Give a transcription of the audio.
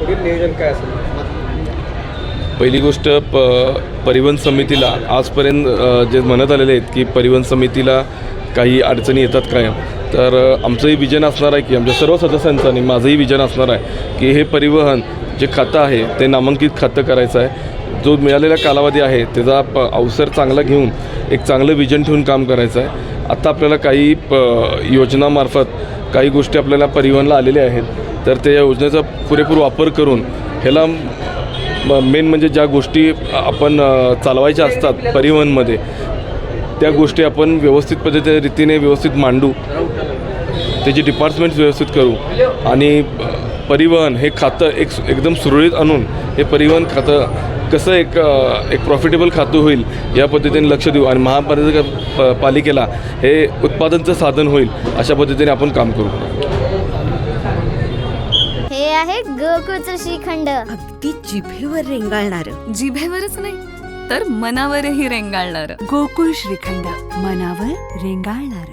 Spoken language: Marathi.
पुढील नियोजन काय असेल? पहिली गोष्ट परिवहन समितीला आजपर्यंत जे म्हणत आलेले आहेत की परिवहन समितीला काही अडचणी येतात कायम, तर आमचंही विजन असणार आहे की आमच्या सर्व सदस्यांचं आणि माझंही विजन असणार आहे की हे परिवहन जे खातं आहे ते नामांकित खातं करायचं आहे. जो मिळालेला कालावधी आहे त्याचा अवसर चांगला घेऊन एक चांगलं विजन ठेवून काम करायचं आहे. आत्ता आपल्याला काही योजनामार्फत काही गोष्टी आपल्याला परिवहनला आलेल्या आहेत, तर त्या योजनेचा पुरेपूर वापर करून ह्याला मेन म्हणजे ज्या गोष्टी आपण चालवायच्या असतात परिवहनमध्ये त्या गोष्टी आपण व्यवस्थित पद्धतीने रीतीने व्यवस्थित मांडू, त्याची डिपार्टमेंट्स व्यवस्थित करू आणि परिवहन हे खातं एकदम सुरळीत आणून हे परिवहन खातं कसं एक प्रॉफिटेबल खातं होईल या पद्धतीने लक्ष देऊ आणि महापालिकेला हे उत्पादनचं साधन होईल अशा पद्धतीने आपण काम करू. हे आहे गोकुळचं श्रीखंड. अगदी जिभेवर रेंगाळणार. जिभेवरच नाही तर मनावरही रेंगाळणार. गोकुळ श्रीखंड, मनावर रेंगाळणार.